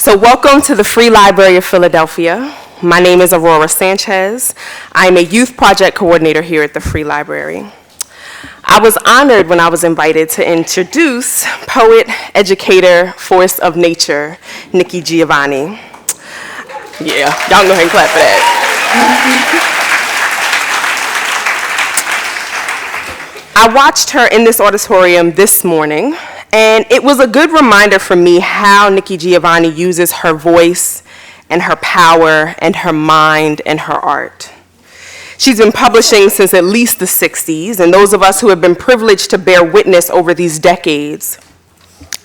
So welcome to the Free Library of Philadelphia. My name is Aurora Sanchez. I'm a youth project coordinator here at the Free Library. I was honored when I was invited to introduce poet, educator, force of nature, Nikki Giovanni. Yeah, y'all can go ahead and clap for that. I watched her in this auditorium this morning, and it was a good reminder for me how Nikki Giovanni uses her voice and her power and her mind and her art. She's been publishing since at least the 60s, and those of us who have been privileged to bear witness over these decades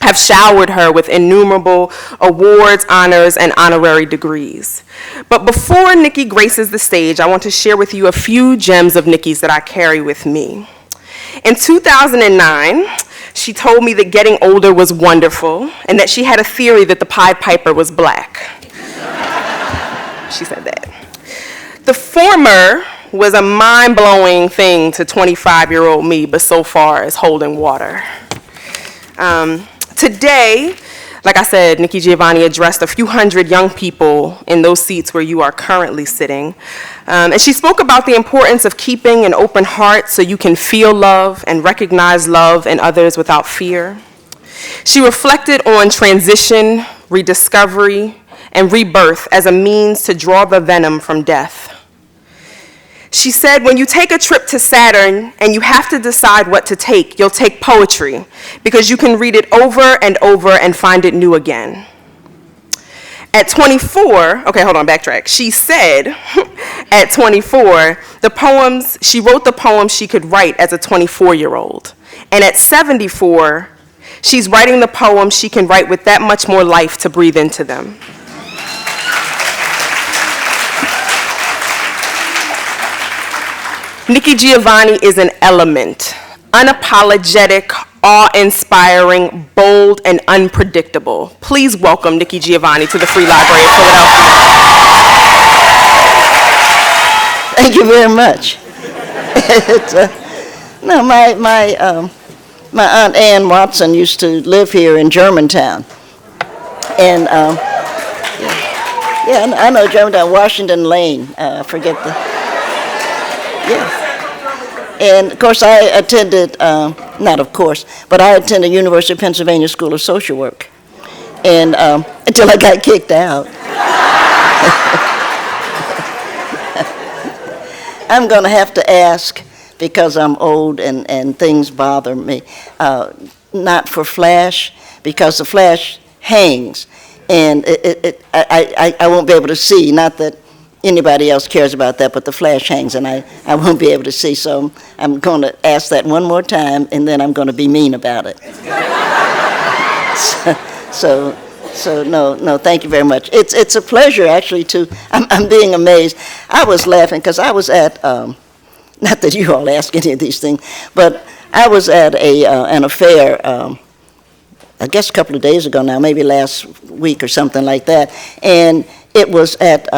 have showered her with innumerable awards, honors, and honorary degrees. But before Nikki graces the stage, I want to share with you a few gems of Nikki's that I carry with me. In 2009, she told me that getting older was wonderful and that she had a theory that the Pied Piper was black. She said that. The former was a mind-blowing thing to 25-year-old me, but so far is holding water. Today, like I said, Nikki Giovanni addressed a few hundred young people in those seats where you are currently sitting. And she spoke about the importance of keeping an open heart so you can feel love and recognize love in others without fear. She reflected on transition, rediscovery, and rebirth as a means to draw the venom from death. She said, when you take a trip to Saturn and you have to decide what to take, you'll take poetry because you can read it over and over and find it new again. At 24, okay, hold on, backtrack. She said at 24, she wrote the poems she could write as a 24-year-old. And at 74, she's writing the poems she can write with that much more life to breathe into them. Nikki Giovanni is an element, unapologetic, awe-inspiring, bold, and unpredictable. Please welcome Nikki Giovanni to the Free Library of Philadelphia. Thank you very much. My Aunt Ann Watson used to live here in Germantown. And I know Germantown, Washington Lane, forget the... Yeah. And of course I attended, not of course, but I attended University of Pennsylvania School of Social Work. And until I got kicked out. I'm gonna have to ask, because I'm old and things bother me, not for flash, because the flash hangs. And I won't be able to see, not that anybody else cares about that, but the flash hangs and I won't be able to see, so I'm going to ask that one more time and then I'm going to be mean about it. So no, thank you very much. It's a pleasure actually I'm being amazed. I was laughing because I was at, not that you all ask any of these things, but I was at an affair, I guess a couple of days ago now, maybe last week or something like that, and it was at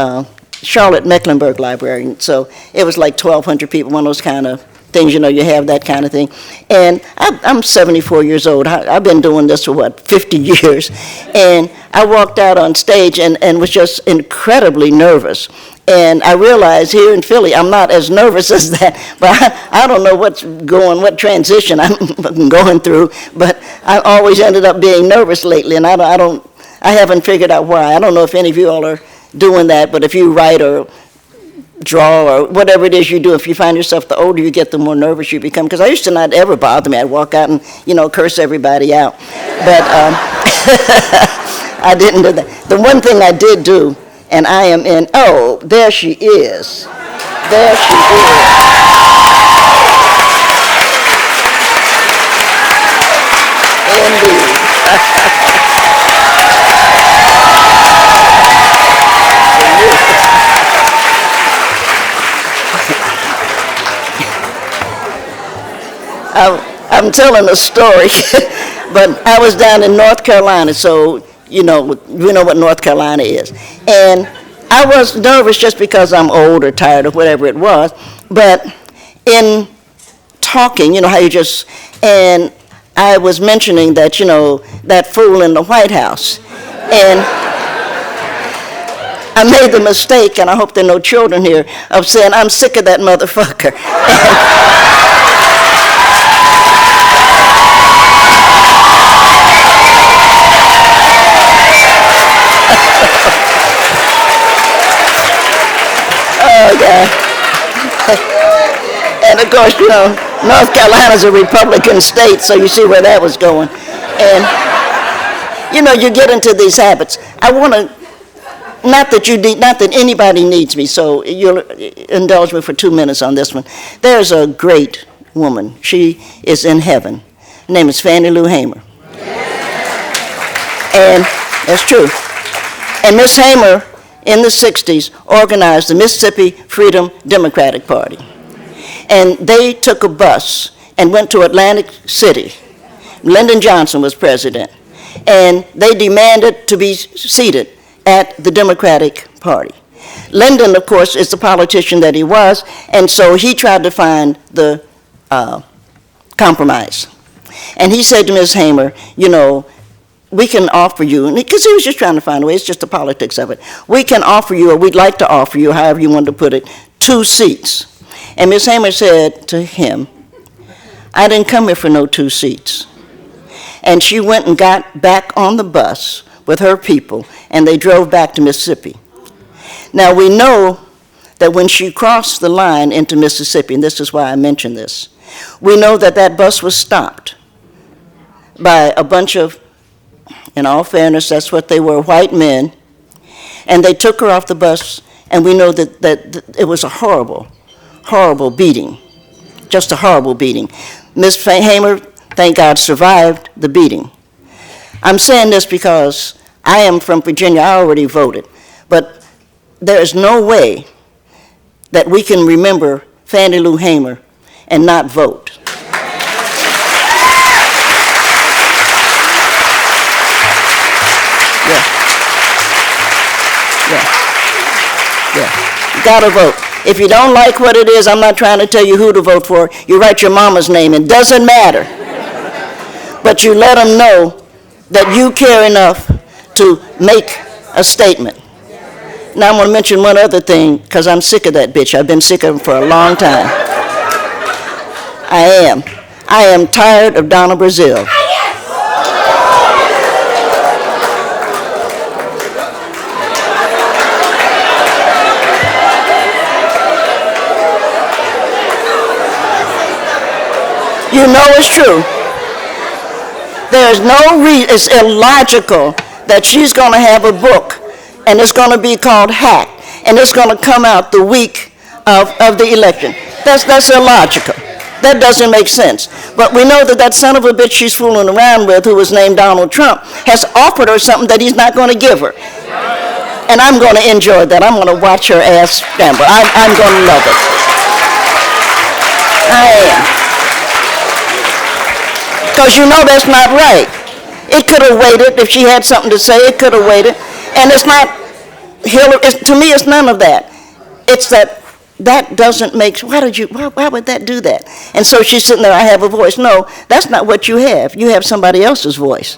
Charlotte Mecklenburg Library, so it was like 1,200 people, one of those kind of things, you have that kind of thing. And I'm 74 years old. I've been doing this for, 50 years. And I walked out on stage and was just incredibly nervous. And I realized here in Philly, I'm not as nervous as that, but I don't know what transition I'm going through, but I always ended up being nervous lately, and I haven't figured out why. I don't know if any of you all are doing that, but if you write or draw or whatever it is you do, if you find yourself, the older you get, the more nervous you become. Because I used to not ever bother me. I'd walk out and, curse everybody out. But I didn't do that. The one thing I did do, and I am in, oh, there she is. There she is. Indeed. I'm telling a story, but I was down in North Carolina, so you know what North Carolina is. And I was nervous just because I'm old or tired or whatever it was, but in talking, and I was mentioning that, that fool in the White House. And I made the mistake, and I hope there are no children here, of saying, I'm sick of that motherfucker. Oh, God. And of course, North Carolina's a Republican state, so you see where that was going. And, you get into these habits. I want to, not that anybody needs me, so you'll indulge me for 2 minutes on this one. There's a great woman. She is in heaven. Her name is Fannie Lou Hamer. And that's true. And Miss Hamer, in the 60s, organized the Mississippi Freedom Democratic Party. And they took a bus and went to Atlantic City. Lyndon Johnson was president. And they demanded to be seated at the Democratic Party. Lyndon, of course, is the politician that he was, and so he tried to find the compromise. And he said to Ms. Hamer, we can offer you, because he was just trying to find a way, it's just the politics of it. We can offer you, or we'd like to offer you, however you want to put it, 2 seats. And Ms. Hamer said to him, I didn't come here for no 2 seats. And she went and got back on the bus with her people, and they drove back to Mississippi. Now, we know that when she crossed the line into Mississippi, and this is why I mention this, we know that that bus was stopped by a bunch of, in all fairness, that's what they were, white men, and they took her off the bus, and we know that it was a horrible, horrible beating, just a horrible beating. Ms. Hamer, thank God, survived the beating. I'm saying this because I am from Virginia. I already voted. But there is no way that we can remember Fannie Lou Hamer and not vote. Yeah. You gotta vote. If you don't like what it is, I'm not trying to tell you who to vote for. You write your mama's name. It doesn't matter. But you let them know that you care enough to make a statement. Now I'm going to mention one other thing, because I'm sick of that bitch. I've been sick of him for a long time. I am tired of Donna Brazile. You know it's true. There's no reason, it's illogical that she's going to have a book, and it's going to be called Hack, and it's going to come out the week of the election. That's illogical. That doesn't make sense. But we know that son of a bitch she's fooling around with, who was named Donald Trump, has offered her something that he's not going to give her. And I'm going to enjoy that. I'm going to watch her ass scramble. I'm going to love it. I am. Because that's not right. It could have waited. If she had something to say, it could have waited. And it's not, to me, it's none of that. It's that doesn't make, why would that do that? And so she's sitting there, I have a voice. No, that's not what you have. You have somebody else's voice.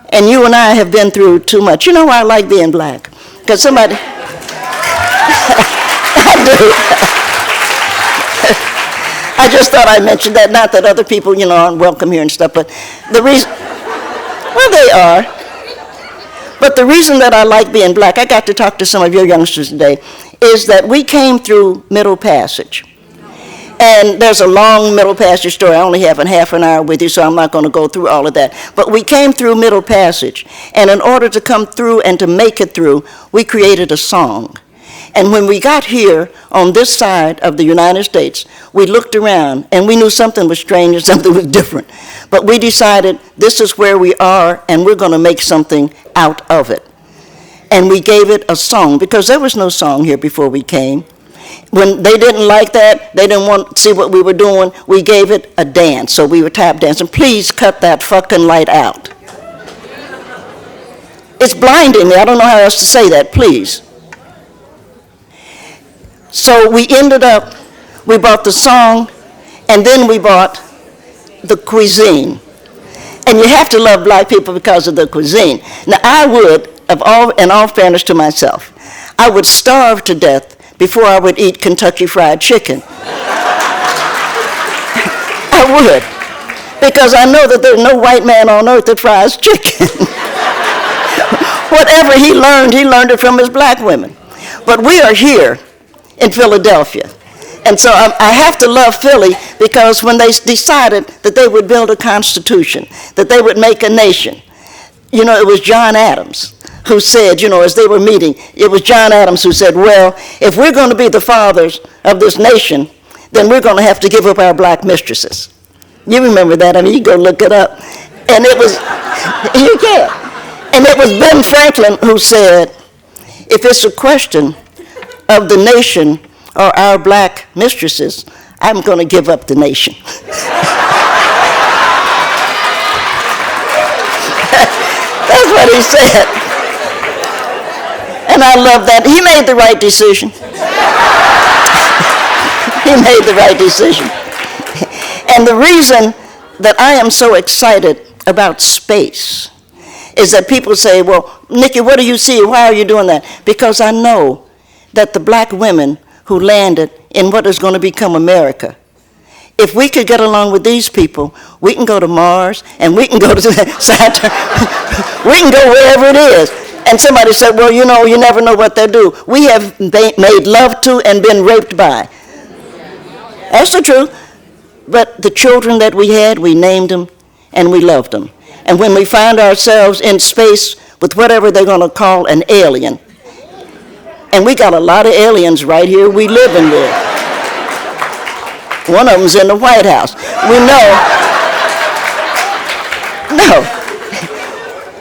And you and I have been through too much. You know why I like being black? Because somebody, I do. I just thought I'd mention that, not that other people, aren't welcome here and stuff, but the reason, well, they are. But the reason that I like being black, I got to talk to some of your youngsters today, is that we came through Middle Passage. And there's a long Middle Passage story. I only have half an hour with you, so I'm not going to go through all of that. But we came through Middle Passage, and in order to come through and to make it through, we created a song. And when we got here on this side of the United States, we looked around and we knew something was strange and something was different. But we decided this is where we are and we're going to make something out of it. And we gave it a song, because there was no song here before we came. When they didn't like that, they didn't want to see what we were doing, we gave it a dance. So we were tap dancing. Please cut that fucking light out. It's blinding me. I don't know how else to say that, please. So we ended up, we bought the song, and then we bought the cuisine. And you have to love black people because of the cuisine. Now, I would in all fairness to myself, I would starve to death before I would eat Kentucky Fried Chicken. I would, because I know that there's no white man on earth that fries chicken. Whatever he learned it from his black women. But we are here in Philadelphia. And so I have to love Philly, because when they decided that they would build a constitution, that they would make a nation, you know, it was John Adams who said, you know, as they were meeting, it was John Adams who said, well, if we're going to be the fathers of this nation, then we're going to have to give up our black mistresses. You remember that? I mean, you go look it up. And it was, you can. And it was Ben Franklin who said, if it's a question of the nation or our black mistresses, I'm going to give up the nation. That's what he said. And I love that. He made the right decision. He made the right decision. And the reason that I am so excited about space is that people say, well, Nikki, what do you see? Why are you doing that? Because I know that the black women who landed in what is going to become America, if we could get along with these people, we can go to Mars, and we can go to Saturn. We can go wherever it is. And somebody said, well, you know, you never know what they'll do. We have made love to and been raped by. That's the truth. But the children that we had, we named them and we loved them. And when we find ourselves in space with whatever they're going to call an alien, and we got a lot of aliens right here we live in there. One of them's in the White House.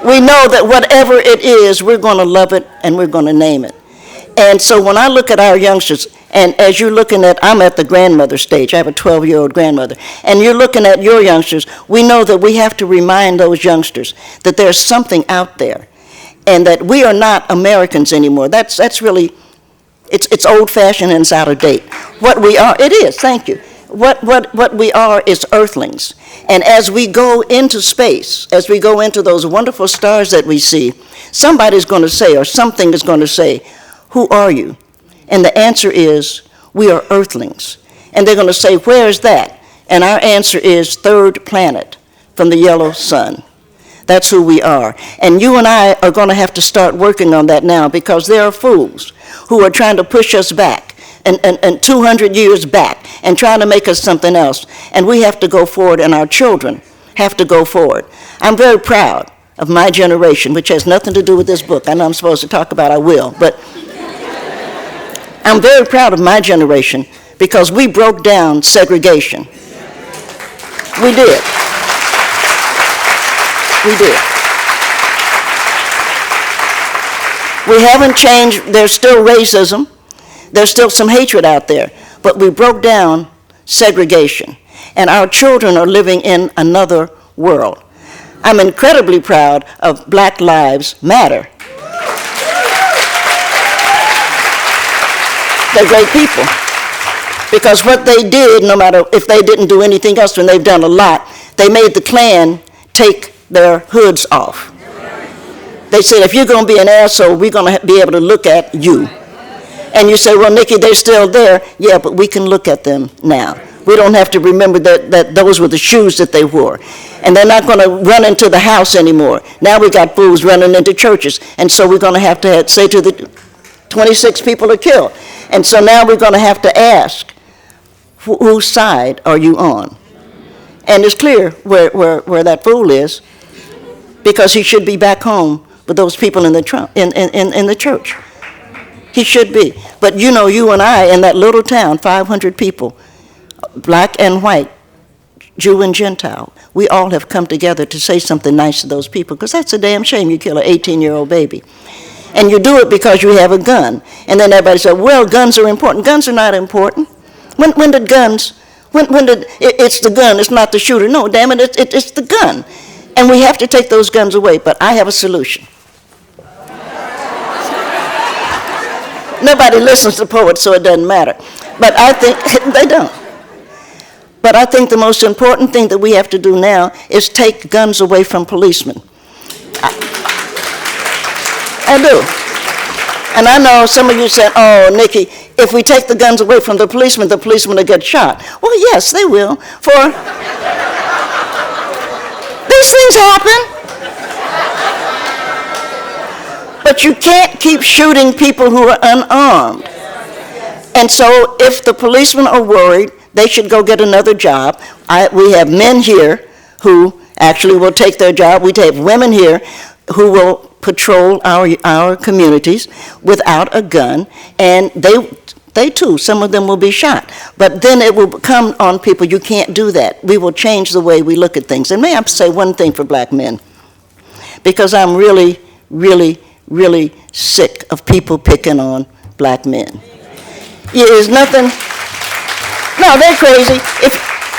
We know that whatever it is, we're going to love it and we're going to name it. And so when I look at our youngsters, and as you're looking at, I'm at the grandmother stage, I have a 12-year-old grandmother, and you're looking at your youngsters, we know that we have to remind those youngsters that there's something out there, and that we are not Americans anymore. That's really, it's old-fashioned and it's out of date. What we are, it is, thank you. What we are is earthlings. And as we go into space, as we go into those wonderful stars that we see, somebody's going to say, or something is going to say, who are you? And the answer is, we are earthlings. And they're going to say, where is that? And our answer is, third planet from the yellow sun. That's who we are. And you and I are going to have to start working on that now, because there are fools who are trying to push us back and 200 years back and trying to make us something else. And we have to go forward, and our children have to go forward. I'm very proud of my generation, which has nothing to do with this book. I know I'm supposed to talk about, I will, but I'm very proud of my generation because we broke down segregation. We did. We did. We haven't changed. There's still racism. There's still some hatred out there. But we broke down segregation. And our children are living in another world. I'm incredibly proud of Black Lives Matter. They're great people. Because what they did, no matter if they didn't do anything else, when they've done a lot, they made the Klan take their hoods off. They said, if you're going to be an asshole, we're going to be able to look at you. And you say, well, Nikki, they're still there. Yeah, but we can look at them now. We don't have to remember that those were the shoes that they wore. And they're not going to run into the house anymore. Now we got fools running into churches. And so we're going to have to say to the 26 people are killed. And so now we're going to have to ask, whose side are you on? And it's clear where that fool is, because he should be back home with those people in the church. He should be. But you know, you and I in that little town, 500 people, black and white, Jew and Gentile, we all have come together to say something nice to those people, because that's a damn shame you kill an 18-year-old baby. And you do it because you have a gun. And then everybody said, well, guns are important. Guns are not important. When did guns, it's the gun, it's not the shooter. No, damn it, it's the gun. And we have to take those guns away, but I have a solution. Nobody listens to poets, so it doesn't matter. But I think, they don't. But I think the most important thing that we have to do now is take guns away from policemen. I do. And I know some of you said, oh, Nikki, if we take the guns away from the policemen will get shot. Well, yes, they will. For these things happen. But you can't keep shooting people who are unarmed. And so if the policemen are worried, they should go get another job. We have men here who actually will take their job. We have women here who will patrol our communities without a gun, and they too, some of them will be shot. But then it will come on people, you can't do that. We will change the way we look at things. And may I say one thing for black men? Because I'm really, really, really sick of people picking on black men. There's nothing, no, they're crazy.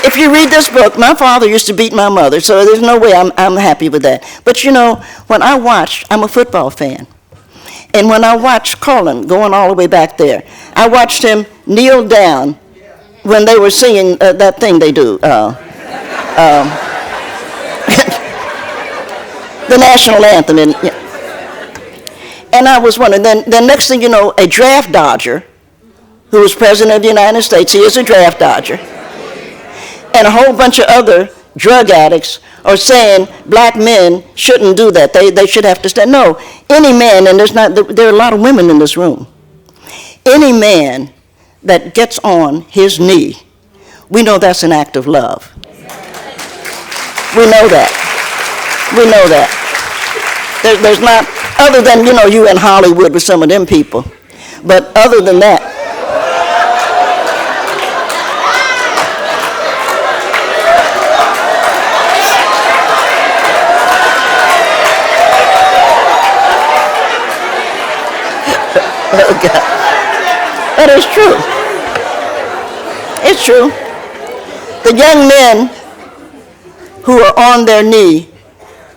If you read this book, my father used to beat my mother, so there's no way I'm happy with that. But you know, when I watched, I'm a football fan, and when I watched Colin going all the way back there, I watched him kneel down when they were singing that thing they do, the national anthem. And I was wondering, then next thing you know, a draft dodger, who was president of the United States, he is a draft dodger, and a whole bunch of other drug addicts are saying black men shouldn't do that. They should have to stand. No, any man, and there are a lot of women in this room, any man that gets on his knee, we know that's an act of love. We know that. We know that. There's not, other than, you know, you in Hollywood with some of them people, but other than that, oh God. That is true. It's true. The young men who are on their knee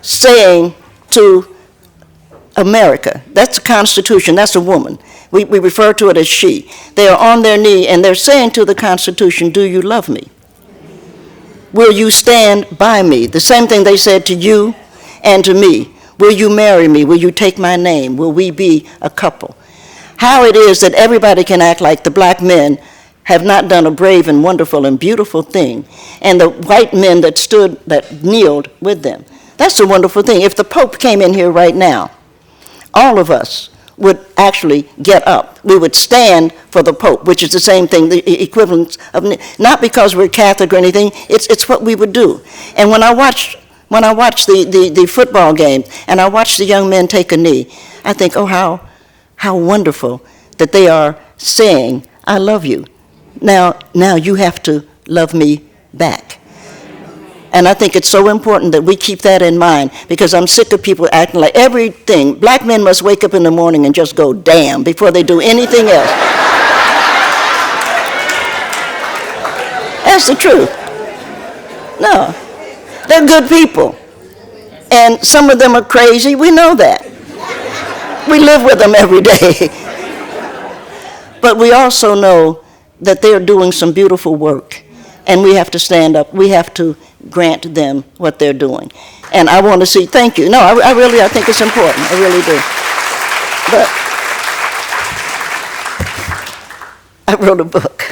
saying to America, that's the Constitution, that's a woman. We refer to it as she. They are on their knee and they're saying to the Constitution, do you love me? Will you stand by me? The same thing they said to you and to me. Will you marry me? Will you take my name? Will we be a couple? How it is that everybody can act like the black men have not done a brave and wonderful and beautiful thing, and the white men that kneeled with them. That's a wonderful thing. If the Pope came in here right now, all of us would actually get up. We would stand for the Pope, which is the same thing, the equivalent of, not because we're Catholic or anything, it's what we would do. And when I watch the football game, and I watch the young men take a knee, I think, oh, how wonderful that they are saying, I love you. Now you have to love me back. And I think it's so important that we keep that in mind, because I'm sick of people acting like everything. Black men must wake up in the morning and just go, damn, before they do anything else. That's the truth. No, they're good people. And some of them are crazy, we know that. We live with them every day. But we also know that they're doing some beautiful work, and we have to stand up. We have to grant them what they're doing. And I want to see, thank you. No, I think it's important. I really do. But I wrote a book.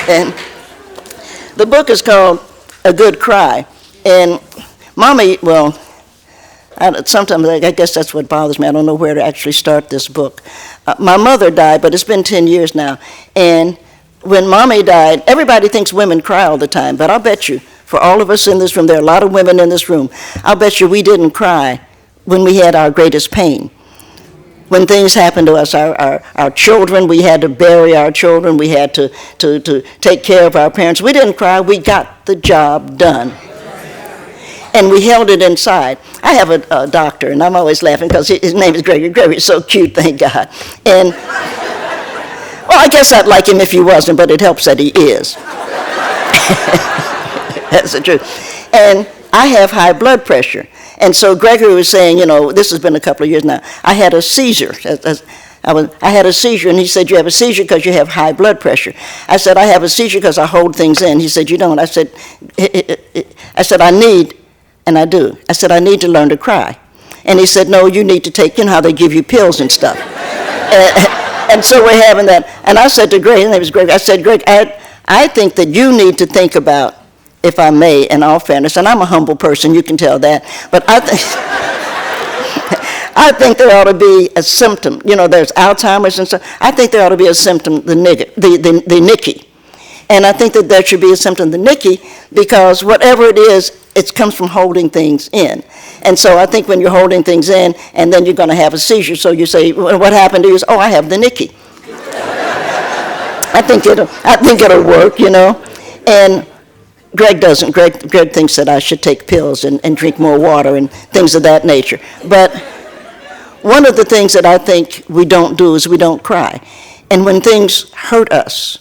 And the book is called A Good Cry. And Mommy, well, sometimes I guess that's what bothers me. I don't know where to actually start this book. My mother died, but it's been 10 years now. And when Mommy died, everybody thinks women cry all the time, but I'll bet you, for all of us in this room, there are a lot of women in this room, I'll bet you we didn't cry when we had our greatest pain. When things happened to us, our children, we had to bury our children, we had to take care of our parents. We didn't cry, we got the job done. And we held it inside. I have a doctor, and I'm always laughing because his name is Gregory. Gregory's so cute, thank God. And, well, I guess I'd like him if he wasn't, but it helps that he is. That's the truth. And I have high blood pressure. And so Gregory was saying, you know, this has been a couple of years now, I had a seizure. I had a seizure, and he said, you have a seizure because you have high blood pressure. I said, I have a seizure because I hold things in. He said, you don't. I said, I need, and I do. I said, I need to learn to cry. And he said, no, you need to take, you know how they give you pills and stuff. And so we're having that. And I said to Greg, his name was Greg, I said, Greg, I think that you need to think about, if I may, in all fairness, and I'm a humble person, you can tell that, but I think, I think there ought to be a symptom. You know, there's Alzheimer's and stuff. I think there ought to be a symptom, the Nikki. And I think that there should be a symptom, the Nikki, because whatever it is, it comes from holding things in. And so I think when you're holding things in, and then you're going to have a seizure, so you say, well, what happened to you? Oh, I have the Nikki. I think it'll work, you know. And Greg doesn't. Greg thinks that I should take pills and drink more water and things of that nature. But one of the things that I think we don't do is we don't cry. And when things hurt us,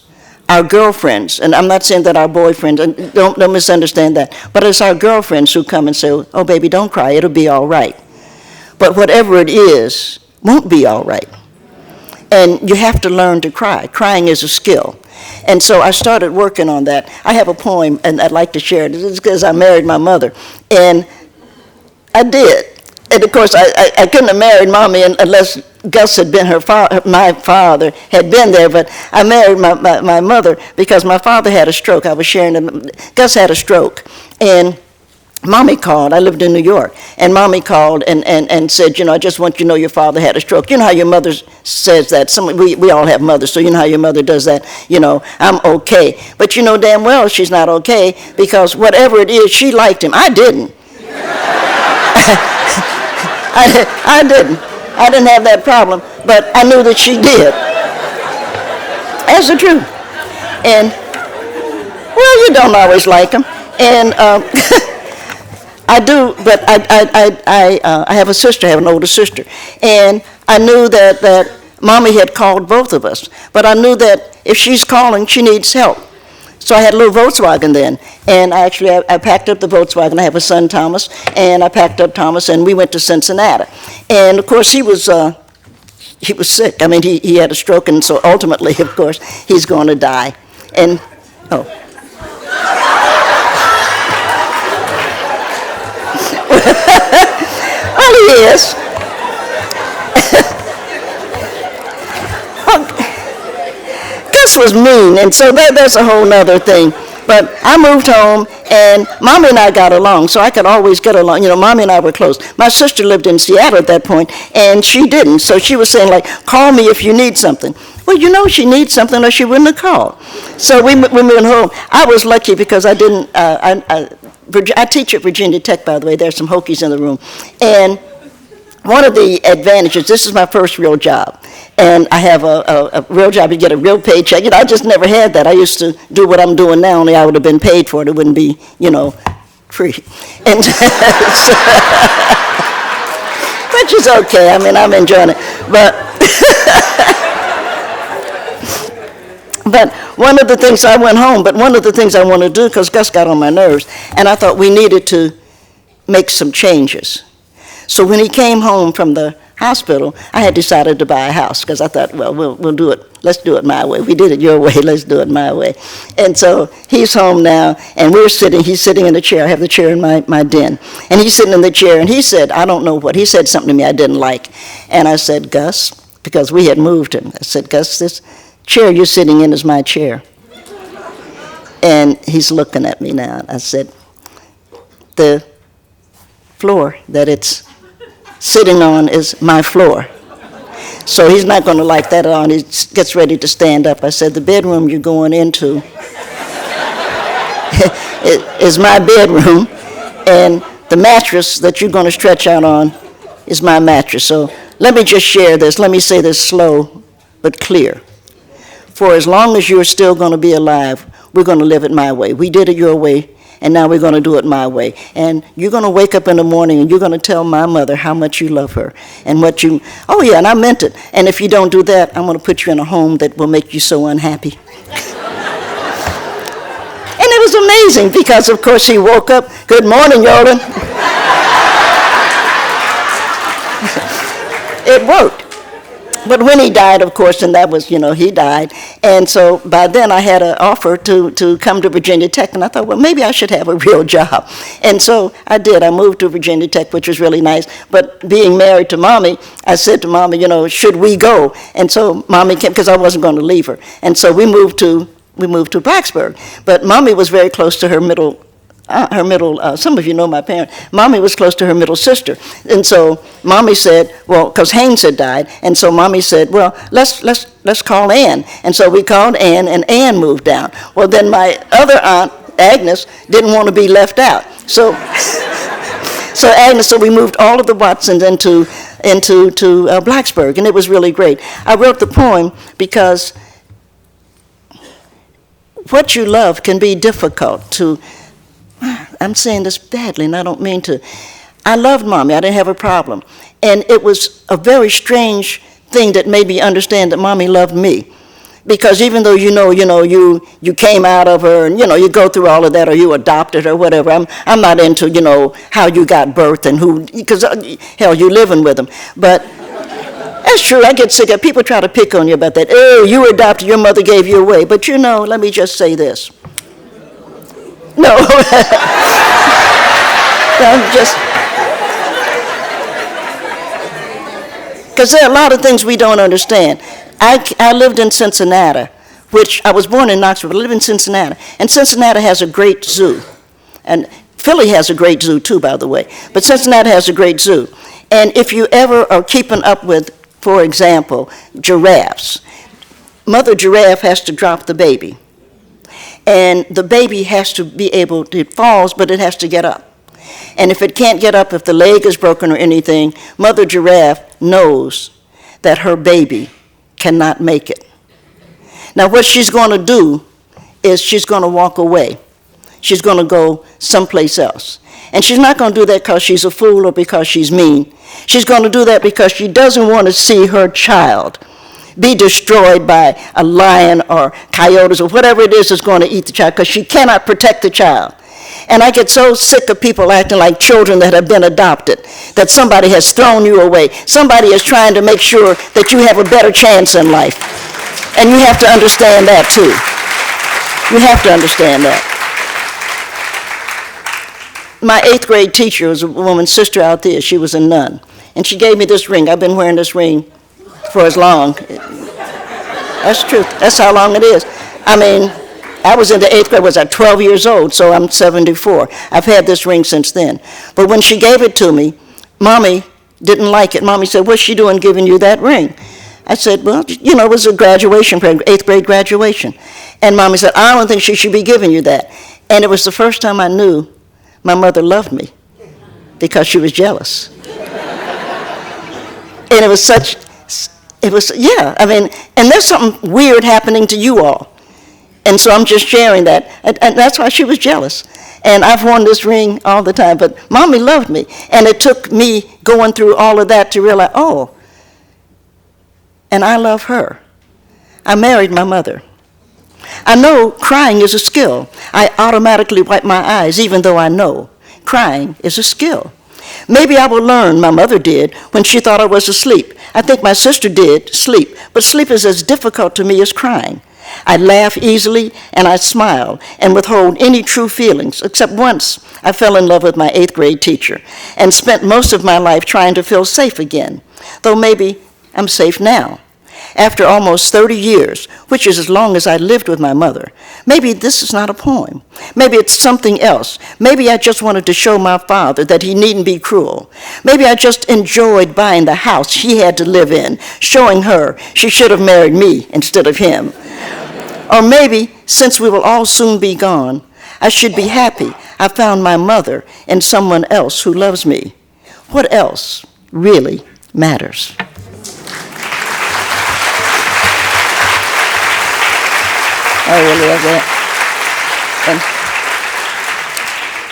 our girlfriends, and I'm not saying that our boyfriends, and don't misunderstand that, but it's our girlfriends who come and say, oh, baby, don't cry, it'll be all right. But whatever it is, won't be all right. And you have to learn to cry. Crying is a skill. And so I started working on that. I have a poem, and I'd like to share it. It's because I married my mother. And I did. And of course, I couldn't have married Mommy unless Gus had been my father, had been there, but I married my mother because my father had a stroke. I was sharing them. Gus had a stroke, and Mommy called. I lived in New York, and Mommy called and said, you know, I just want you to know your father had a stroke. You know how your mother says that. We all have mothers, so you know how your mother does that. You know, I'm okay. But you know damn well she's not okay because whatever it is, she liked him. I didn't. I didn't. I didn't have that problem, but I knew that she did. That's the truth. And, well, you don't always like them. And I do, but I have a sister, I have an older sister. And I knew that Mommy had called both of us. But I knew that if she's calling, she needs help. So I had a little Volkswagen then, and I packed up the Volkswagen. I have a son, Thomas, and I packed up Thomas, and we went to Cincinnati. And of course, he was sick. I mean, he had a stroke, and so ultimately, of course, he's going to die. And well, he is. Gus was mean, and so that's a whole nother thing. But I moved home, and Mommy and I got along, so I could always get along. You know, Mommy and I were close. My sister lived in Seattle at that point, and she didn't. So she was saying, like, call me if you need something. Well, you know she needs something, or she wouldn't have called. So we moved home. I was lucky because I didn't, I teach at Virginia Tech, by the way. There's some Hokies in the room. And one of the advantages, this is my first real job, and I have a real job, you get a real paycheck. You know, I just never had that. I used to do what I'm doing now, only I would have been paid for it. It wouldn't be, you know, free. And so, which is okay. I mean, I'm enjoying it. But one of the things I went home, but one of the things I want to do, because Gus got on my nerves, and I thought we needed to make some changes. So when he came home from the hospital, I had decided to buy a house because I thought, well, we'll do it. Let's do it my way. We did it your way. Let's do it my way. And so he's home now, and he's sitting in the chair. I have the chair in my den. And he's sitting in the chair, and he said, I don't know what. He said something to me I didn't like. And I said, Gus, because we had moved him. I said, Gus, this chair you're sitting in is my chair. And he's looking at me now. I said, the floor that it's sitting on is my floor. So he's not going to like that at all. He gets ready to stand up. I said, the bedroom you're going into is my bedroom, and the mattress that you're going to stretch out on is my mattress. So let me just share this. Let me say this slow but clear. For as long as you're still going to be alive, we're going to live it my way. We did it your way, and now we're going to do it my way. And you're going to wake up in the morning and you're going to tell my mother how much you love her and oh yeah, and I meant it. And if you don't do that, I'm going to put you in a home that will make you so unhappy. And it was amazing because, of course, he woke up, good morning, Yolan. It worked. But when he died, of course, and that was, he died. And so by then I had an offer to come to Virginia Tech, and I thought, well, maybe I should have a real job. And so I did. I moved to Virginia Tech, which was really nice. But being married to Mommy, I said to Mommy, should we go? And so Mommy came, because I wasn't going to leave her. And so we moved to Blacksburg. But Mommy was very close to her middle, some of you know my parents, Mommy was close to her middle sister. And so Mommy said, well, because Haynes had died, and so Mommy said, well, let's call Ann. And so we called Ann, and Ann moved down. Well, then my other aunt, Agnes, didn't want to be left out. So, so we moved all of the Watsons into Blacksburg, and it was really great. I wrote the poem because what you love can be difficult to, I'm saying this badly, and I don't mean to. I loved Mommy. I didn't have a problem. And it was a very strange thing that made me understand that Mommy loved me. Because even though you came out of her, and you go through all of that, or you adopted her, whatever. I'm not into how you got birth and who, because hell, you're living with them. But that's true. I get sick of people try to pick on you about that. Oh, you were adopted. Your mother gave you away. But let me just say this. No. I'm just, because there are a lot of things we don't understand. I lived in Cincinnati, which I was born in Knoxville, but I live in Cincinnati. And Cincinnati has a great zoo. And Philly has a great zoo too, by the way. But Cincinnati has a great zoo. And if you ever are keeping up with, for example, giraffes, mother giraffe has to drop the baby. And the baby has to be able, it falls, but it has to get up. And if it can't get up, if the leg is broken or anything, mother giraffe knows that her baby cannot make it. Now what she's going to do is she's going to walk away. She's going to go someplace else. And she's not going to do that because she's a fool or because she's mean. She's going to do that because she doesn't want to see her child be destroyed by a lion or coyotes or whatever it is that's going to eat the child, because she cannot protect the child. And I get so sick of people acting like children that have been adopted, that somebody has thrown you away. Somebody is trying to make sure that you have a better chance in life. And you have to understand that too. You have to understand that. My 8th grade teacher was a woman's sister out there. She was a nun. And she gave me this ring. I've been wearing this ring for as long. That's true. That's how long it is. I mean, I was in the 8th grade, was at 12 years old, so I'm 74. I've had this ring since then. But when she gave it to me, Mommy didn't like it. Mommy said, what's she doing giving you that ring? I said, well, it was a graduation, 8th grade graduation. And Mommy said, I don't think she should be giving you that. And it was the first time I knew my mother loved me, because she was jealous. And and there's something weird happening to you all. And so I'm just sharing that. And that's why she was jealous. And I've worn this ring all the time. But Mommy loved me. And it took me going through all of that to realize, oh, and I love her. I married my mother. I know crying is a skill. I automatically wipe my eyes, even though I know crying is a skill. Maybe I will learn, my mother did, when she thought I was asleep. I think my sister did sleep, but sleep is as difficult to me as crying. I laugh easily, and I smile, and withhold any true feelings, except once I fell in love with my 8th grade teacher, and spent most of my life trying to feel safe again, though maybe I'm safe now. After almost 30 years, which is as long as I lived with my mother, maybe this is not a poem. Maybe it's something else. Maybe I just wanted to show my father that he needn't be cruel. Maybe I just enjoyed buying the house he had to live in, showing her she should have married me instead of him. Or maybe, since we will all soon be gone, I should be happy I found my mother and someone else who loves me. What else really matters? I really love that. And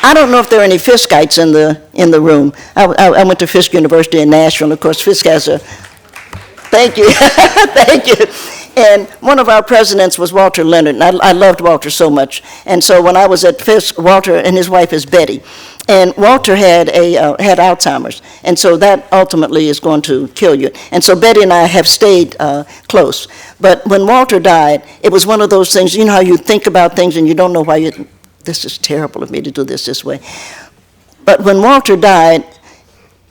I don't know if there are any Fiskites in the room. I went to Fisk University in Nashville, and of course Fisk has a, thank you, thank you. And one of our presidents was Walter Leonard, and I loved Walter so much. And so when I was at Fisk, Walter and his wife is Betty. And Walter had Alzheimer's, and so that ultimately is going to kill you. And so Betty and I have stayed close. But when Walter died, it was one of those things, you know how you think about things and you don't know why this is terrible of me to do this way. But when Walter died,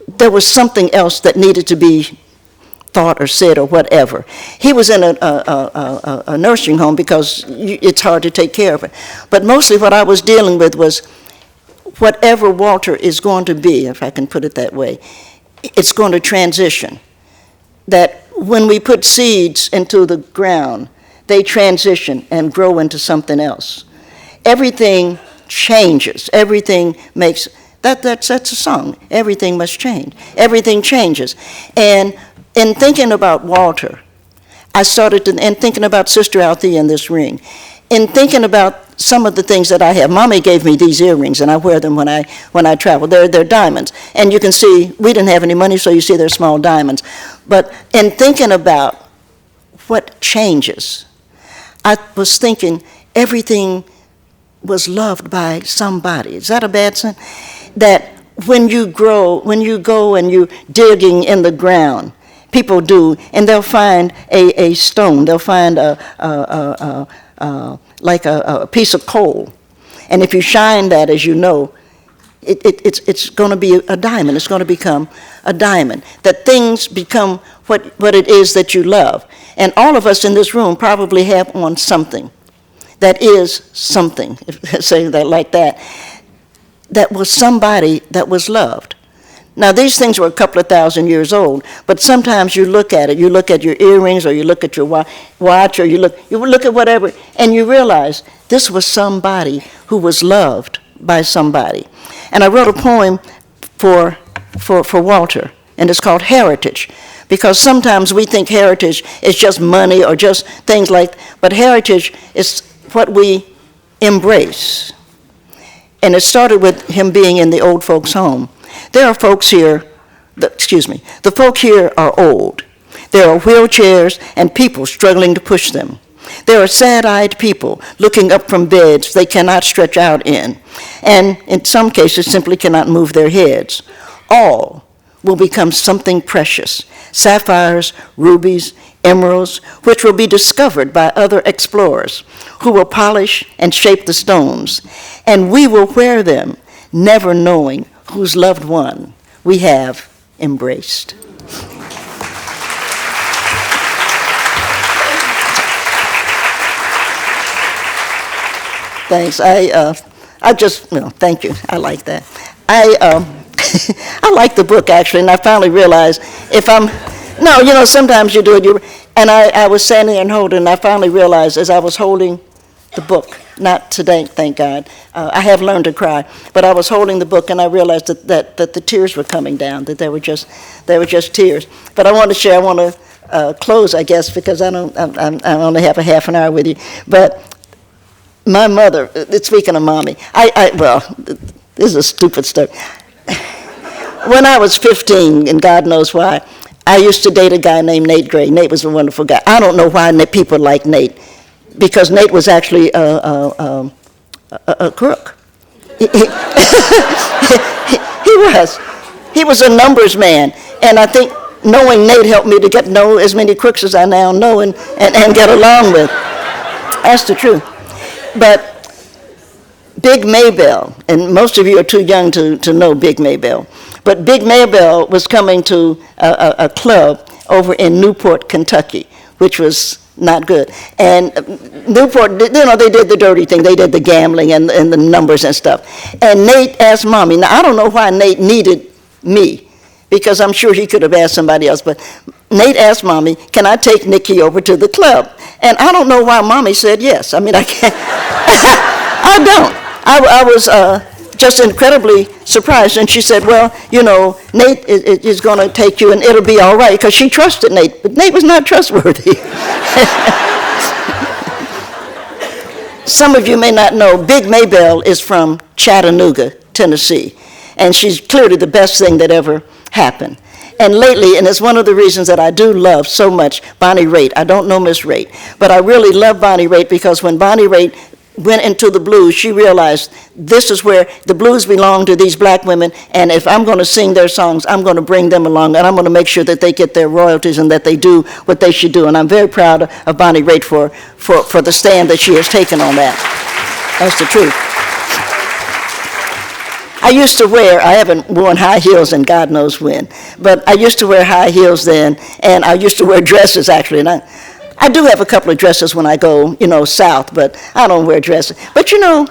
there was something else that needed to be thought or said or whatever. He was in a nursing home because it's hard to take care of it. But mostly what I was dealing with was whatever Walter is going to be, if I can put it that way, it's going to transition. That when we put seeds into the ground, they transition and grow into something else. Everything changes. Everything makes, that's a song. Everything must change. Everything changes. And in thinking about Walter, I started to, and thinking about Sister Althea in this ring, in thinking about some of the things that I have. Mommy gave me these earrings, and I wear them when I travel. They're diamonds. And you can see, we didn't have any money, so you see they're small diamonds. But in thinking about what changes, I was thinking everything was loved by somebody. Is that a bad sin? That when you grow, when you go and you're digging in the ground, people do, and they'll find a stone. They'll find like a piece of coal. And if you shine that, as you know, it's going to be a diamond. It's going to become a diamond. That things become what it is that you love. And all of us in this room probably have on something that is something, say that like that, that was somebody that was loved. Now, these things were a couple of thousand years old, but sometimes you look at it, you look at your earrings, or you look at your watch, or you look at whatever, and you realize this was somebody who was loved by somebody. And I wrote a poem for Walter, and it's called Heritage, because sometimes we think heritage is just money or just things like, but heritage is what we embrace. And it started with him being in the old folks' home. There are folks here, the folk here are old. There are wheelchairs and people struggling to push them. There are sad-eyed people looking up from beds they cannot stretch out in, and in some cases simply cannot move their heads. All will become something precious, sapphires, rubies, emeralds, which will be discovered by other explorers who will polish and shape the stones, and we will wear them, never knowing whose loved one we have embraced. Thanks. I just, thank you. I like that. I like the book, actually, and I finally realized sometimes you do it, and I was standing there and holding, and I finally realized as I was holding the book, not today, thank God, I have learned to cry, but I was holding the book and I realized that the tears were coming down, that they were just tears. But I want to close, I guess, because I only have a half an hour with you, but my mother, speaking of mommy, this is a stupid story. When I was 15, and God knows why, I used to date a guy named Nate Gray. Nate was a wonderful guy. I don't know why people like Nate, because Nate was actually a crook. He was. He was a numbers man, and I think knowing Nate helped me to know as many crooks as I now know and get along with. That's the truth. But Big Maybell, and most of you are too young to know Big Maybell, but Big Maybell was coming to a club over in Newport, Kentucky, which was not good. And Newport, they did the dirty thing. They did the gambling and the numbers and stuff. And Nate asked Mommy, now I don't know why Nate needed me, because I'm sure he could have asked somebody else, but Nate asked Mommy, can I take Nikki over to the club? And I don't know why Mommy said yes. I mean, I can't, I don't. I was just incredibly surprised, and she said, well, Nate is going to take you and it'll be all right, because she trusted Nate, but Nate was not trustworthy. Some of you may not know, Big Maybell is from Chattanooga, Tennessee, and she's clearly the best thing that ever happened. And lately, and it's one of the reasons that I do love so much Bonnie Raitt. I don't know Miss Raitt, but I really love Bonnie Raitt, because when Bonnie Raitt went into the blues, she realized this is where the blues belong to these black women, and if I'm going to sing their songs, I'm going to bring them along, and I'm going to make sure that they get their royalties and that they do what they should do. And I'm very proud of Bonnie Raitt for the stand that she has taken on that. That's the truth. I haven't worn high heels in God knows when, but I used to wear high heels then, and I used to wear dresses, actually, and I do have a couple of dresses when I go, south, but I don't wear dresses. But no,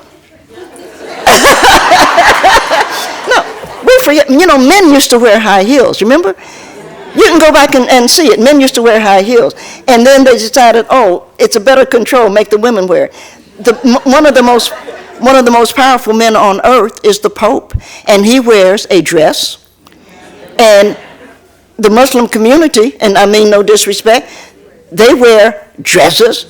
we forget, men used to wear high heels, remember? You can go back and see it. Men used to wear high heels, and then they decided, it's a better control, make the women wear it. One of the most powerful men on earth is the Pope, and he wears a dress. And the Muslim community, and I mean no disrespect, they wear dresses,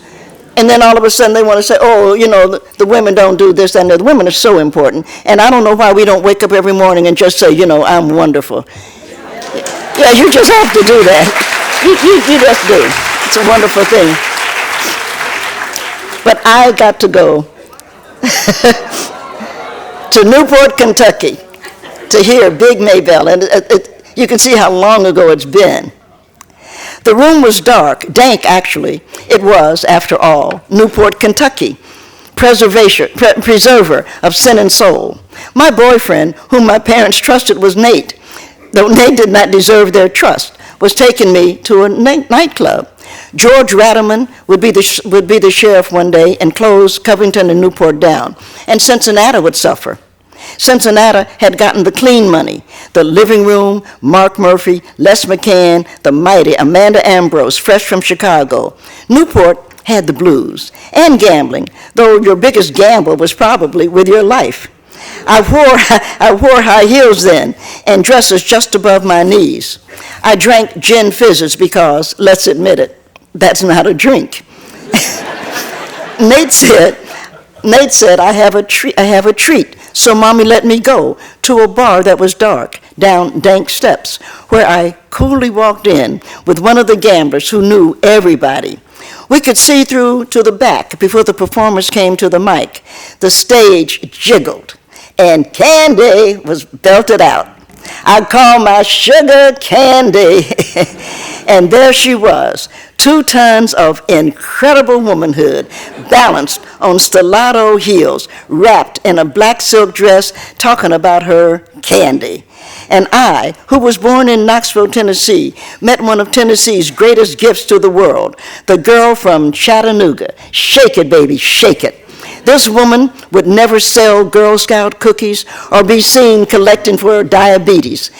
and then all of a sudden they want to say, the women don't do this and that. The women are so important, and I don't know why we don't wake up every morning and just say, I'm wonderful. Yeah, you just have to do that. You just do. It's a wonderful thing. But I got to go to Newport, Kentucky, to hear Big Maybelle, and you can see how long ago it's been. The room was dark, dank actually. It was, after all, Newport, Kentucky, preserver of sin and soul. My boyfriend, whom my parents trusted, was Nate, though Nate did not deserve their trust, was taking me to a nightclub. George Ratterman would be the sheriff one day and close Covington and Newport down, and Cincinnati would suffer. Cincinnati had gotten the clean money, the living room, Mark Murphy, Les McCann, the mighty Amanda Ambrose, fresh from Chicago. Newport had the blues and gambling, though your biggest gamble was probably with your life. I wore high heels then and dresses just above my knees. I drank gin fizzes because, let's admit it, that's not a drink. Nate said, I have a treat, so Mommy let me go to a bar that was dark, down dank steps, where I coolly walked in with one of the gamblers who knew everybody. We could see through to the back before the performers came to the mic. The stage jiggled, and Candy was belted out. I call my sugar Candy. And there she was, 2 tons of incredible womanhood, balanced on stiletto heels, wrapped in a black silk dress, talking about her Candy. And I, who was born in Knoxville, Tennessee, met one of Tennessee's greatest gifts to the world, the girl from Chattanooga. Shake it, baby, shake it. This woman would never sell Girl Scout cookies or be seen collecting for diabetes.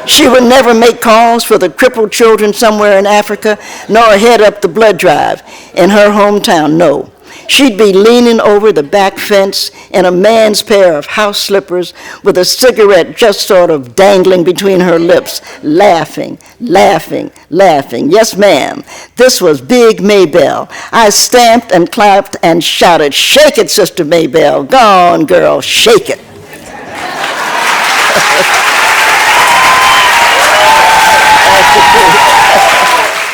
She would never make calls for the crippled children somewhere in Africa, nor head up the blood drive in her hometown, no. She'd be leaning over the back fence in a man's pair of house slippers with a cigarette just sort of dangling between her lips, laughing, laughing, laughing. Yes, ma'am, this was Big Maybelle. I stamped and clapped and shouted, shake it, Sister Maybelle. Go on, girl, shake it.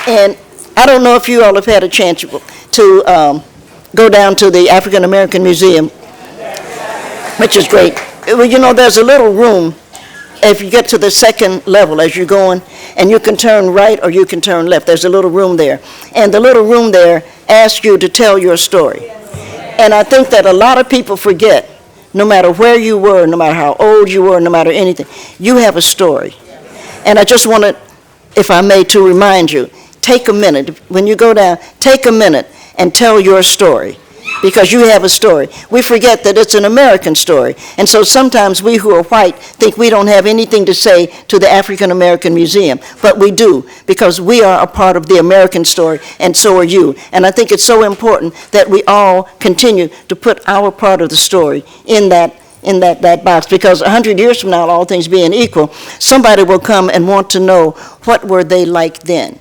And I don't know if you all have had a chance to go down to the African American Museum, which is great. Well, there's a little room if you get to the second level as you're going, and you can turn right or you can turn left. There's a little room there. And the little room there asks you to tell your story. And I think that a lot of people forget, no matter where you were, no matter how old you were, no matter anything, you have a story. And I just wanted, if I may, to remind you, take a minute. When you go down, take a minute and tell your story, because you have a story. We forget that it's an American story, and so sometimes we who are white think we don't have anything to say to the African American Museum, but we do, because we are a part of the American story, and so are you. And I think it's so important that we all continue to put our part of the story in that box, because 100 years from now, all things being equal, somebody will come and want to know what were they like then.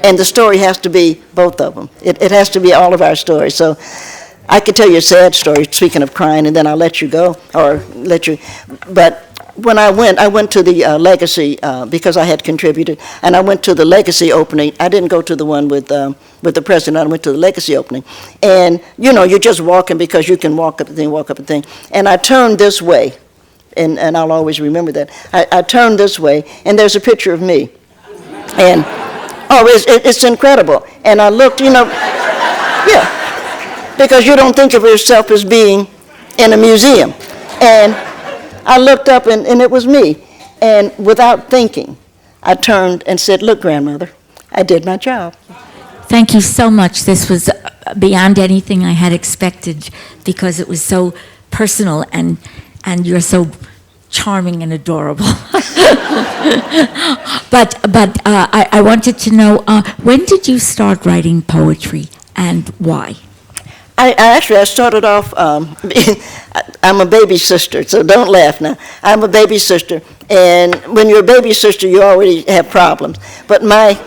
And the story has to be both of them. It has to be all of our stories. So I could tell you a sad story, speaking of crying, and then I'll let you go, but when I went to the Legacy because I had contributed, and I went to the Legacy opening. I didn't go to the one with the president. I went to the Legacy opening, and you're just walking because you can walk up the thing. And I turned this way, and I'll always remember that. I turned this way, and there's a picture of me, and it's incredible. And I looked, yeah, because you don't think of yourself as being in a museum, and I looked up, and it was me. And without thinking, I turned and said, "Look, grandmother, I did my job." Thank you so much. This was beyond anything I had expected because it was so personal, and you're so charming and adorable. But I wanted to know, when did you start writing poetry and why? I started off, I'm a baby sister, so don't laugh now. I'm a baby sister, and when you're a baby sister, you already have problems. But my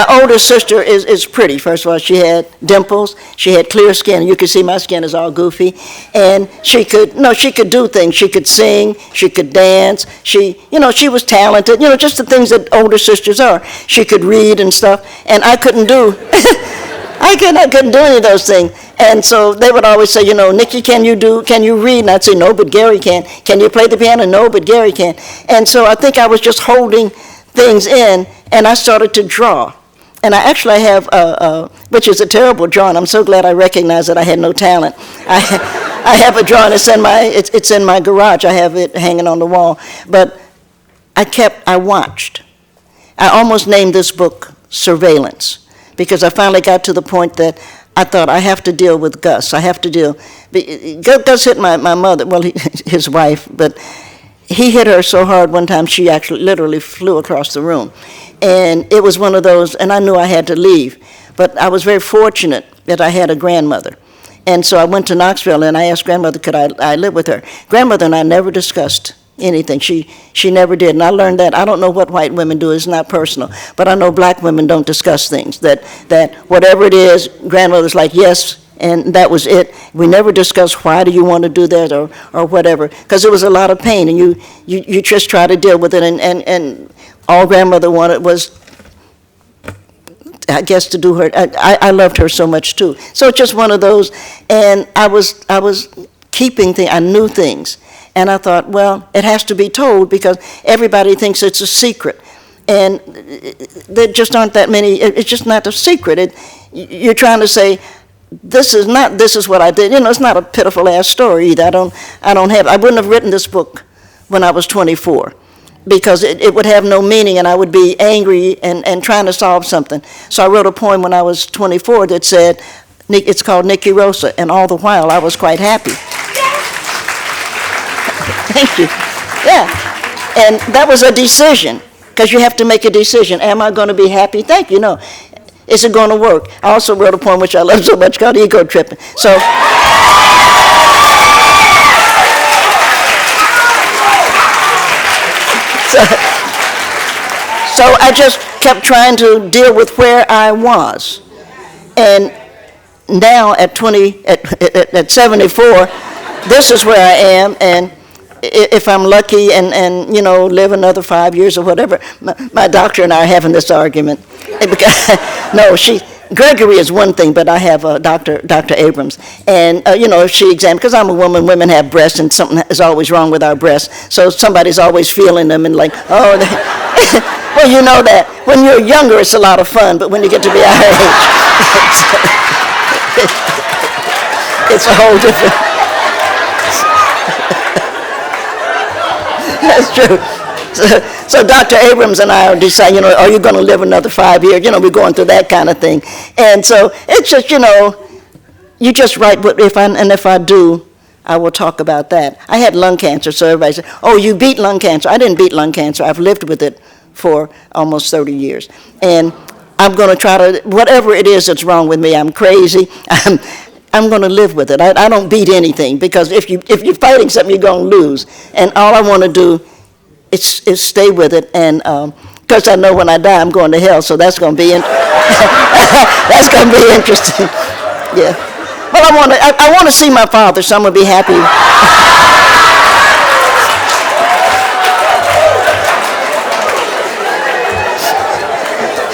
older sister is pretty. First of all, she had dimples, she had clear skin. You can see my skin is all goofy, and she could do things. She could sing, she could dance, she was talented, just the things that older sisters are. She could read and stuff, and I couldn't do, I couldn't do any of those things. And so they would always say, "Nikki, can you read?" And I'd say, "No, but Gary can." "Can you play the piano?" "No, but Gary can." And so I think I was just holding things in, and I started to draw. And I actually have, which is a terrible drawing. I'm so glad I recognized that I had no talent. I have a drawing. It's in my garage. I have it hanging on the wall. But I watched. I almost named this book Surveillance, because I finally got to the point that I thought, I have to deal with Gus. I have to deal. Gus hit my mother, well, his wife, but he hit her so hard one time she actually literally flew across the room. And it was one of those, and I knew I had to leave. But I was very fortunate that I had a grandmother. And so I went to Knoxville, and I asked grandmother, could I live with her? Grandmother and I never discussed anything. She never did. And I learned that. I don't know what white women do. It's not personal. But I know black women don't discuss things. That whatever it is, grandmother's like, yes, and that was it. We never discussed why do you want to do that or whatever, because it was a lot of pain, and you just try to deal with it. And all grandmother wanted was, I guess, to do her. I loved her so much too. So it's just one of those. And I was keeping things. I knew things. And I thought, well, it has to be told because everybody thinks it's a secret. And there just aren't that many, it's just not a secret. You're trying to say, this is what I did. It's not a pitiful ass story either. I wouldn't have written this book when I was 24 because it would have no meaning and I would be angry and trying to solve something. So I wrote a poem when I was 24 that said, it's called Nikki Rosa, and all the while I was quite happy. Thank you. Yeah. And that was a decision, because you have to make a decision. Am I going to be happy? Thank you. No. Is it going to work? I also wrote a poem which I love so much called Ego Tripping. So I just kept trying to deal with where I was. And now at 74, this is where I am, and if I'm lucky and live another 5 years or whatever, my doctor and I are having this argument. No, Gregory is one thing, but I have Dr. Abrams. And, if she examines, because I'm a woman, women have breasts, and something is always wrong with our breasts. So somebody's always feeling them and like, oh, well, you know that. When you're younger, it's a lot of fun, but when you get to be our age, it's a whole different... That's true. So Dr. Abrams and I are deciding, are you going to live another 5 years? We're going through that kind of thing. And so it's just, you just write if I do, I will talk about that. I had lung cancer, so everybody said, oh, you beat lung cancer. I didn't beat lung cancer. I've lived with it for almost 30 years. And I'm going to try to, whatever it is that's wrong with me, I'm crazy, I'm going to live with it. I don't beat anything, because if you're fighting something, you're going to lose. And all I want to do is stay with it. And because I know when I die, I'm going to hell, so that's going to be that's going to be interesting. Yeah. Well, I want to see my father, so I'm going to be happy.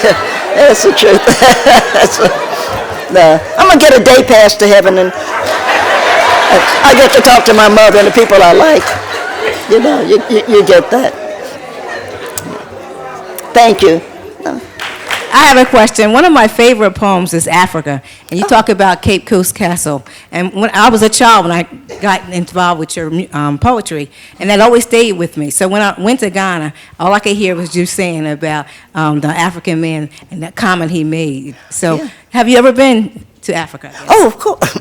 That's the truth. No, I'm going to get a day pass to heaven, and I get to talk to my mother and the people I like. You know, you get that. Thank you. I have a question. One of my favorite poems is Africa, and you talk about Cape Coast Castle. And when I was a child, when I got involved with your poetry, and that always stayed with me. So when I went to Ghana, all I could hear was you saying about the African man and that comment he made. So Yeah. have you ever been to Africa? Oh, of course.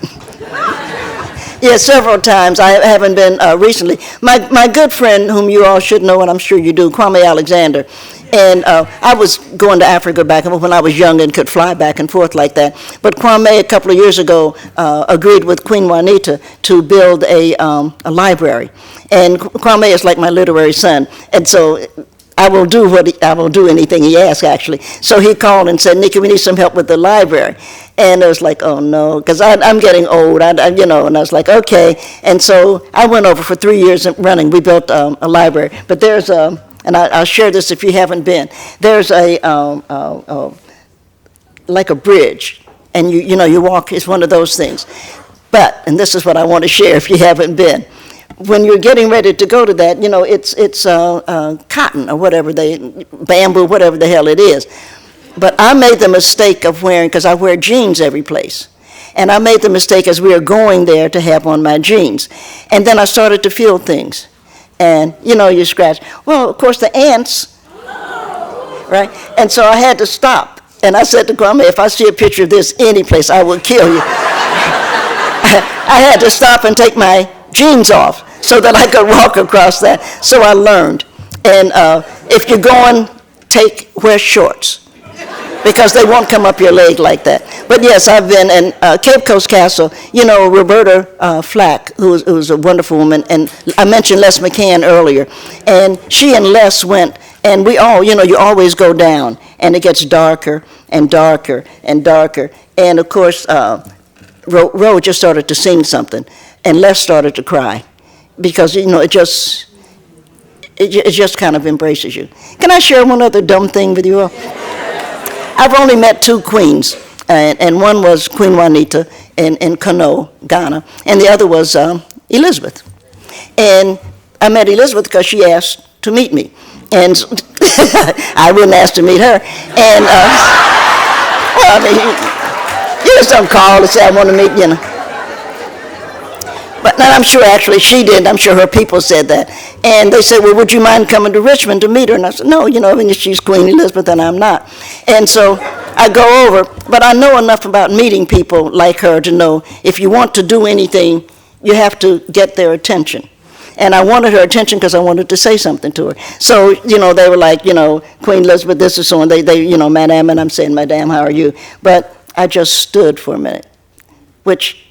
Yeah, several times. I haven't been recently. My good friend, whom you all should know, and I'm sure you do, Kwame Alexander, and I was going to Africa back when I was young and could fly back and forth like that. But Kwame, a couple of years ago, agreed with Queen Juanita to build a library. And Kwame is like my literary son, and so I will do anything he asks, actually. So he called and said, "Nikki, we need some help with the library." And I was like, oh no, because I'm getting old, and I was like, okay. And so I went over for 3 years running. We built a library. But there's and I'll share this if you haven't been. There's like a bridge, and you walk. It's one of those things. But, and this is what I want to share if you haven't been. When you're getting ready to go to that, it's cotton or whatever bamboo, whatever the hell it is. But I made the mistake of wearing, because I wear jeans every place, and I made the mistake as we were going there to have on my jeans. And then I started to feel things. And, you scratch. Well, of course, the ants, right? And so I had to stop. And I said to Kwame, if I see a picture of this any place, I will kill you. I had to stop and take my jeans off so that I could walk across that. So I learned. And if you're going, wear shorts, because they won't come up your leg like that. But yes, I've been in Cape Coast Castle. Roberta Flack, who's a wonderful woman, and I mentioned Les McCann earlier, and she and Les went, and we all, you always go down, and it gets darker and darker and darker, and of course, Ro just started to sing something, and Les started to cry, because, it just kind of embraces you. Can I share one other dumb thing with you all? I've only met two queens, and one was Queen Juanita in Kano, Ghana, and the other was Elizabeth. And I met Elizabeth because she asked to meet me, and I wouldn't ask to meet her. And well, I mean, you just don't call to say I want to meet, But I'm sure actually she did. I'm sure her people said that. And they said, well, would you mind coming to Richmond to meet her? And I said, no, she's Queen Elizabeth and I'm not. And so I go over, but I know enough about meeting people like her to know if you want to do anything, you have to get their attention. And I wanted her attention because I wanted to say something to her. So, they were like, Queen Elizabeth, this is so, and they Madame, and I'm saying, Madame, how are you? But I just stood for a minute, which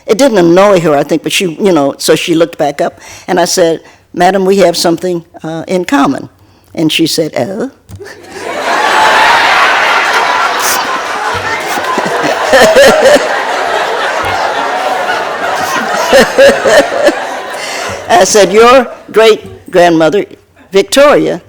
it didn't annoy her, I think, but she, so she looked back up, and I said, Madam, we have something in common. And she said, oh? I said, your great-grandmother, Victoria,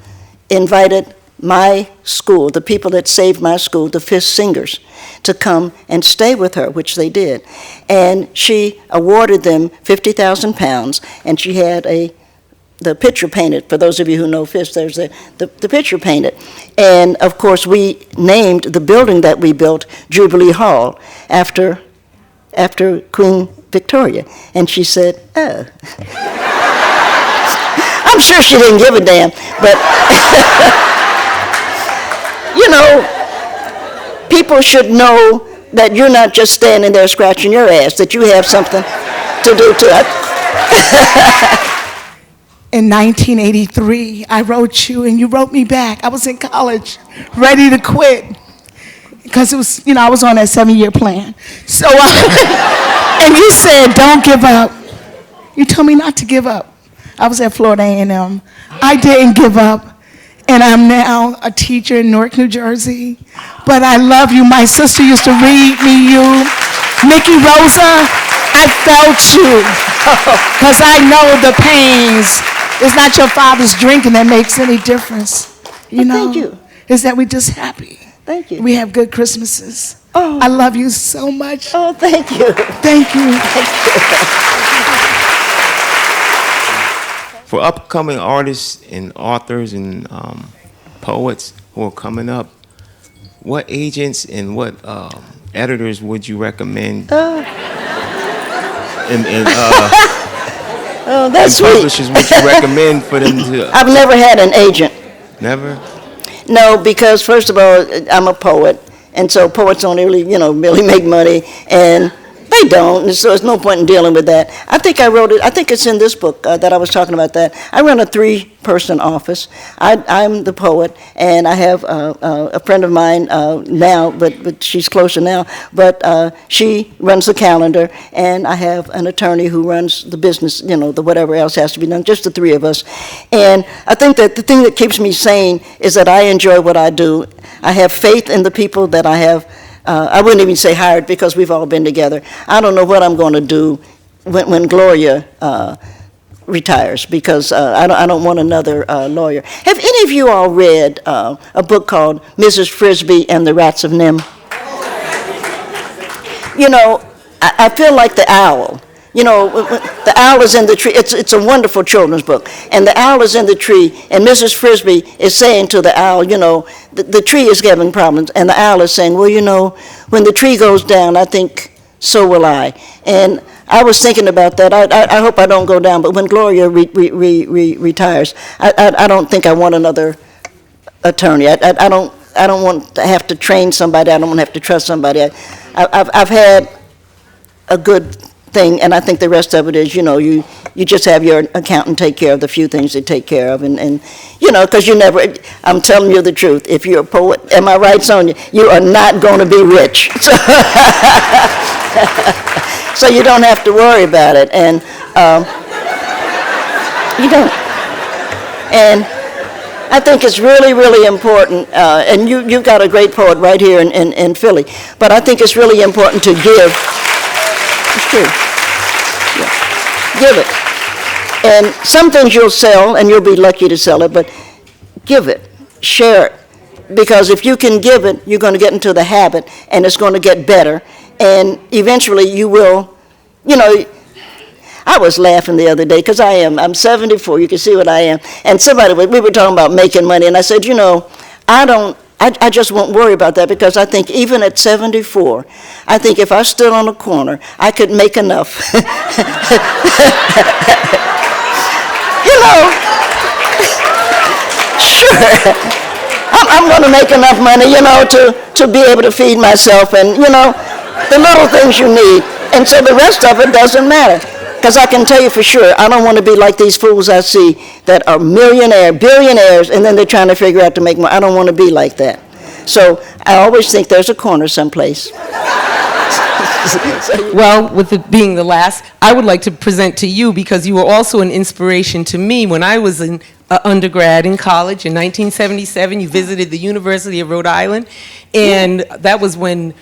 invited my school, the people that saved my school, the Fifth Singers, to come and stay with her, which they did. And she awarded them 50,000 pounds, and she had the picture painted. For those of you who know Fifth, there's the picture painted. And, of course, we named the building that we built Jubilee Hall after Queen Victoria. And she said, oh. I'm sure she didn't give a damn, but, people should know that you're not just standing there scratching your ass, that you have something to do to it. In 1983, I wrote you, and you wrote me back. I was in college, ready to quit, because it was, I was on that 7-year plan. So, and you said, don't give up. You told me not to give up. I was at Florida A&M. I didn't give up. And I'm now a teacher in Newark, New Jersey. But I love you. My sister used to read me you. Nikki Rosa, I felt you. Because I know the pains. It's not your father's drinking that makes any difference. Thank you. is that we're just happy. Thank you. We have good Christmases. Oh. I love you so much. Oh, thank you. Thank you. For upcoming artists and authors and poets who are coming up, what agents and what editors would you recommend? Oh, And that's sweet. publishers would you recommend for them to? I've never had an agent. Never? No, because first of all, I'm a poet, and so poets don't really, really make money, and they don't, and so there's no point in dealing with that. I think I wrote it, I think it's in this book that I was talking about that. I run a 3-person office. I'm the poet, and I have a friend of mine now, but she's closer now, but she runs the calendar, and I have an attorney who runs the business, the whatever else has to be done, just the 3 of us. And I think that the thing that keeps me sane is that I enjoy what I do. I have faith in the people that I have. I wouldn't even say hired because we've all been together. I don't know what I'm going to do when Gloria retires because I don't want another lawyer. Have any of you all read a book called Mrs. Frisbee and the Rats of Nim? I feel like the owl. The owl is in the tree. It's a wonderful children's book. And the owl is in the tree, and Mrs. Frisbee is saying to the owl, the tree is having problems. And the owl is saying, well, when the tree goes down, I think so will I. And I was thinking about that. I hope I don't go down, but when Gloria retires, I don't think I want another attorney. I don't want to have to train somebody. I don't want to have to trust somebody. I've had a good thing, and I think the rest of it is, you just have your accountant take care of the few things they take care of, and because I'm telling you the truth, if you're a poet, am I right, Sonia? You are not going to be rich. So you don't have to worry about it, and you don't. And I think it's really, really important, and you've got a great poet right here in Philly, but I think it's really important to give. It's true. Yeah. Give it. And some things you'll sell, and you'll be lucky to sell it, but give it. Share it. Because if you can give it, you're going to get into the habit, and it's going to get better. And eventually you will, I was laughing the other day, because I'm 74, you can see what I am. And we were talking about making money, and I said, I just won't worry about that because I think even at 74, I think if I stood on a corner, I could make enough. Sure. I'm going to make enough money, to be able to feed myself and, the little things you need. And so the rest of it doesn't matter. Because I can tell you for sure, I don't want to be like these fools I see that are billionaires, and then they're trying to figure out to make more. I don't want to be like that. So I always think there's a corner someplace. Well, with it being the last, I would like to present to you because you were also an inspiration to me when I was an undergrad in college in 1977. You visited the University of Rhode Island, and that was when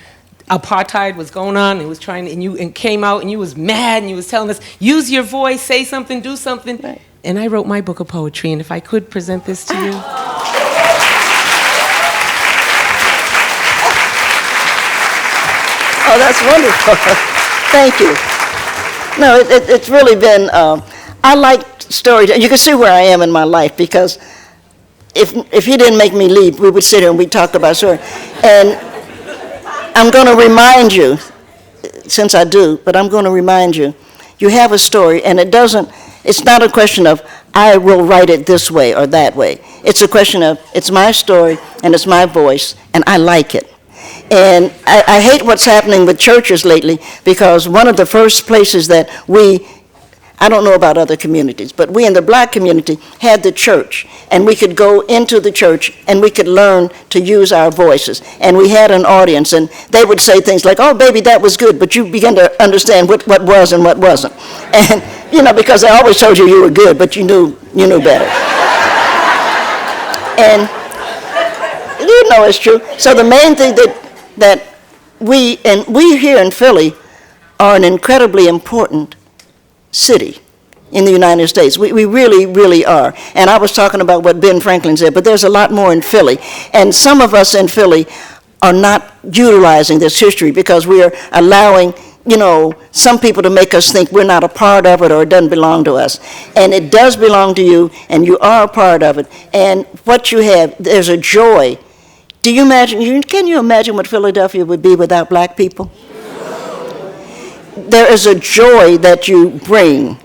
apartheid was going on and was and you came out and you was mad and you was telling us, use your voice, say something, do something. Right. And I wrote my book of poetry, and if I could present this to you. Oh, that's wonderful. Thank you. No, it's really been, I like stories. You can see where I am in my life because if you didn't make me leave, we would sit here and we'd talk about stories. And I'm going to remind you, since I do, but I'm going to remind you, you have a story, and it's not a question of, I will write it this way or that way. It's a question of, it's my story, and it's my voice, and I like it. And I hate what's happening with churches lately, because one of the first places that I don't know about other communities, but we in the black community had the church, and we could go into the church and we could learn to use our voices. And we had an audience, and they would say things like, oh, baby, that was good, but you began to understand what was and what wasn't. And, because they always told you were good, but you knew better. And, it's true. So the main thing that we here in Philly are an incredibly important city. in the United States. We really, really are. And I was talking about what Ben Franklin said, but there's a lot more in Philly. And some of us in Philly are not utilizing this history because we are allowing, some people to make us think we're not a part of it or it doesn't belong to us. And it does belong to you, and you are a part of it. And what you have, there's a joy. Can you imagine what Philadelphia would be without black people? There is a joy that you bring,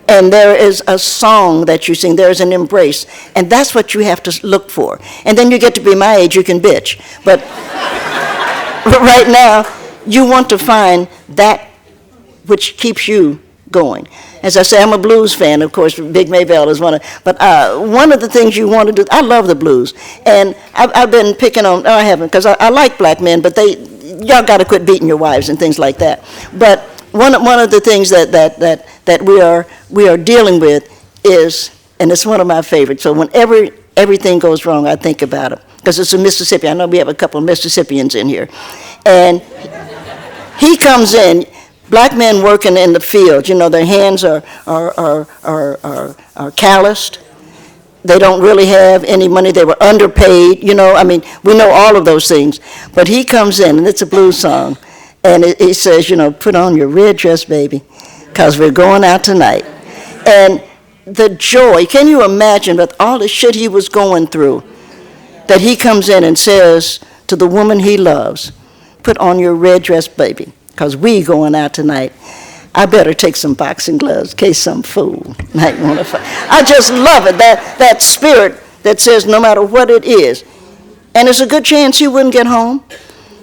and there is a song that you sing, there is an embrace, and that's what you have to look for. And then you get to be my age, you can bitch. But right now, you want to find that which keeps you going. As I say, I'm a blues fan, of course. Big Maybelle is one of, but one of the things you want to do, I love the blues, and I've been picking on, I haven't, because I like black men, but y'all got to quit beating your wives and things like that. But one of the things that we are dealing with is, and it's one of my favorites. So whenever everything goes wrong, I think about it, because it's a Mississippi. I know we have a couple of Mississippians in here, and he comes in. Black men working in the field, their hands are calloused. They don't really have any money. They were underpaid, we know all of those things. But he comes in, and it's a blues song, and he says, put on your red dress, baby, because we're going out tonight. And the joy, can you imagine with all the shit he was going through, that he comes in and says to the woman he loves, put on your red dress, baby, because we going out tonight. I better take some boxing gloves in case some fool might want to fight. I just love it, that spirit that says no matter what it is. And there's a good chance he wouldn't get home.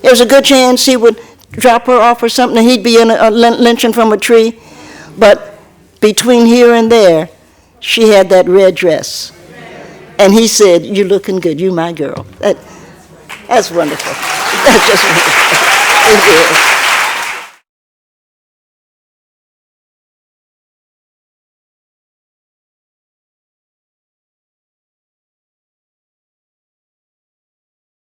There's a good chance he would drop her off or something and he'd be in a lynching from a tree. But between here and there, she had that red dress. And he said, "You looking good, you my girl." That's wonderful. That's just wonderful. It is.